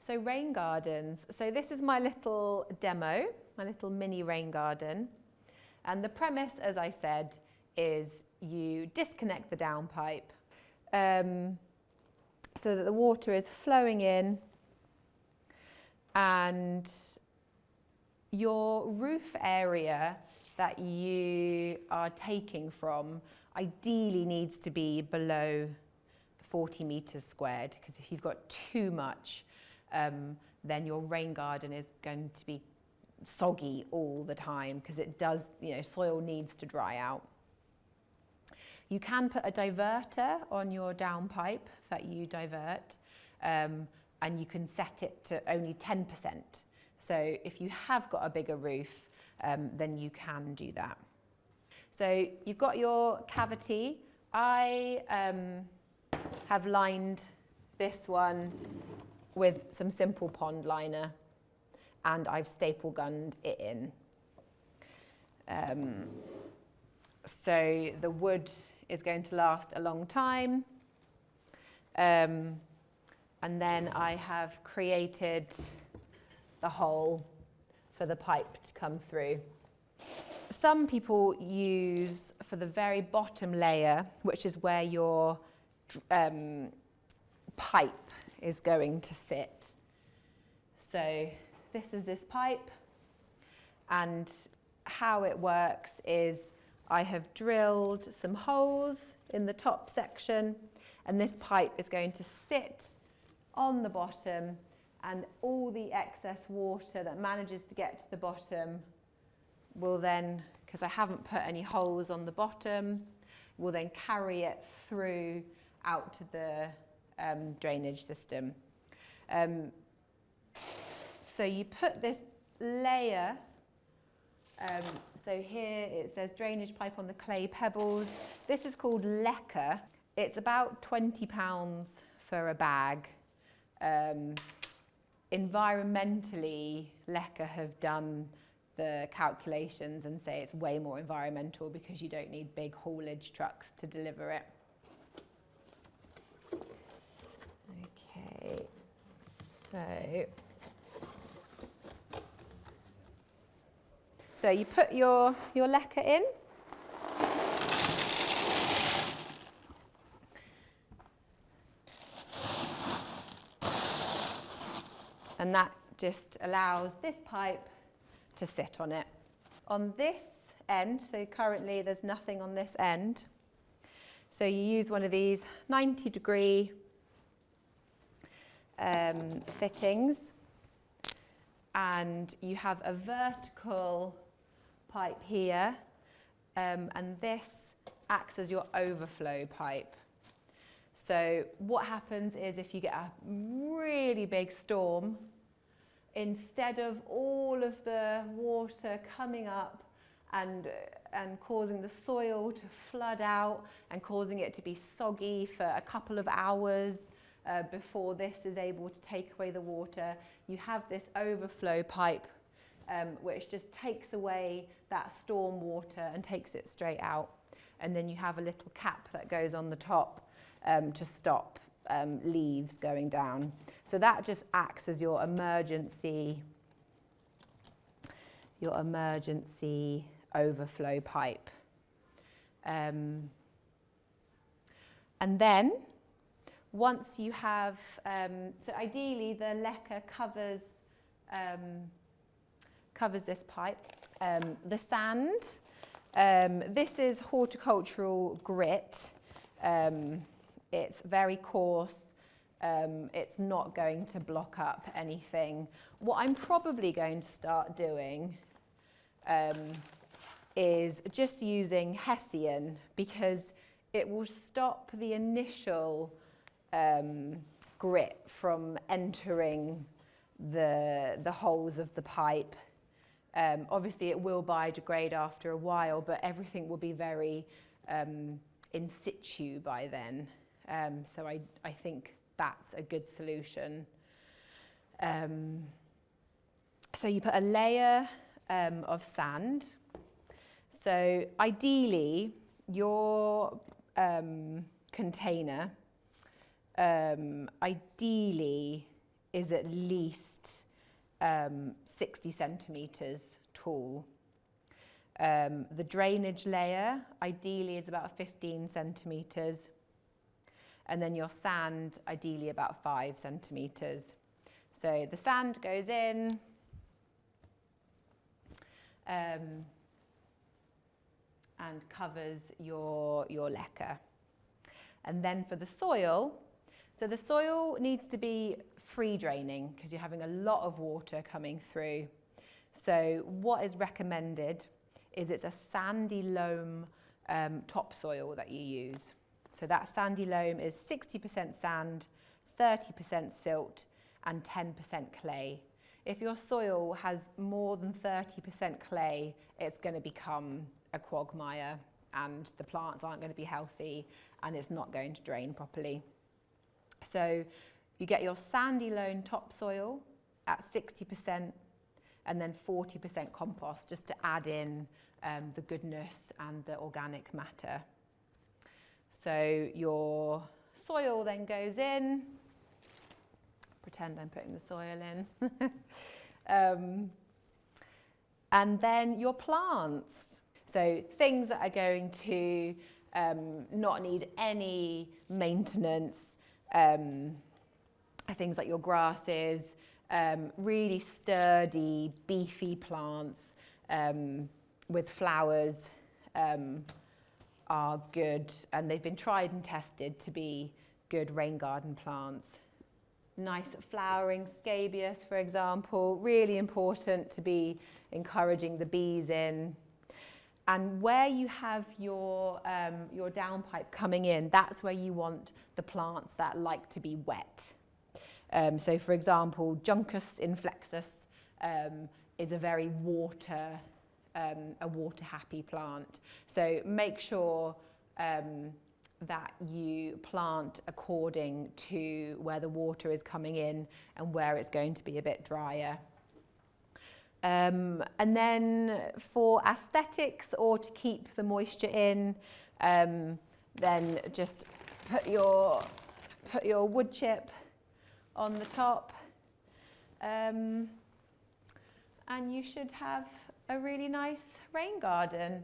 So rain gardens. So this is my little demo, my little mini rain garden. And the premise, as I said, is you disconnect the downpipe so that the water is flowing in, and your roof area that you are taking from ideally needs to be below 40 metres squared, because if you've got too much, then your rain garden is going to be soggy all the time, because it does, soil needs to dry out. You can put a diverter on your downpipe that you divert, and you can set it to only 10%. So if you have got a bigger roof, then you can do that. So you've got your cavity. I have lined this one with some simple pond liner, and I've staple gunned it in. So the wood is going to last a long time. And then I have created the hole for the pipe to come through. Some people use, for the very bottom layer, which is where your pipe is going to sit. So this is this pipe, and how it works is I have drilled some holes in the top section, and this pipe is going to sit on the bottom, and all the excess water that manages to get to the bottom will then, because I haven't put any holes on the bottom, will then carry it through out to the drainage system. So you put this layer, so here it says drainage pipe on the clay pebbles. This is called lecker. It's about £20 for a bag. Environmentally, lecker have done the calculations and say it's way more environmental because you don't need big haulage trucks to deliver it. Okay, so you put your lecker in. And that just allows this pipe to sit on it. On this end, so currently there's nothing on this end, so you use one of these 90-degree fittings, and you have a vertical pipe here, and this acts as your overflow pipe. So what happens is if you get a really big storm, instead of all of the water coming up and causing the soil to flood out and causing it to be soggy for a couple of hours before this is able to take away the water, you have this overflow pipe which just takes away that storm water and takes it straight out. And then you have a little cap that goes on the top to stop leaves going down. So that just acts as your emergency overflow pipe. And then once you have, so ideally the lecker covers this pipe. The sand, this is horticultural grit. It's very coarse. It's not going to block up anything. What I'm probably going to start doing is just using Hessian, because it will stop the initial grit from entering the holes of the pipe. Obviously it will biodegrade after a while, but everything will be very in situ by then. So I think that's a good solution. So you put a layer of sand. So ideally your container is at least 60 centimetres tall. The drainage layer ideally is about 15 centimetres, and then your sand ideally about 5 centimetres. So the sand goes in, and covers your lecker. And then for the soil, so the soil needs to be free draining because you're having a lot of water coming through. So what is recommended is it's a sandy loam topsoil that you use. So that sandy loam is 60% sand, 30% silt, and 10% clay. If your soil has more than 30% clay, it's going to become a quagmire and the plants aren't going to be healthy and it's not going to drain properly. So you get your sandy loam topsoil at 60% and then 40% compost just to add in the goodness and the organic matter. So your soil then goes in. Pretend I'm putting the soil in. And then your plants. So things that are going to not need any maintenance, things like your grasses, really sturdy, beefy plants with flowers are good, and they've been tried and tested to be good rain garden plants. Nice flowering scabious, for example, really important to be encouraging the bees in. And where you have your downpipe coming in, that's where you want the plants that like to be wet. So for example, Juncus inflexus is a very water happy plant. So make sure that you plant according to where the water is coming in and where it's going to be a bit drier. And then for aesthetics or to keep the moisture in, then just put your wood chip on the top, and you should have a really nice rain garden.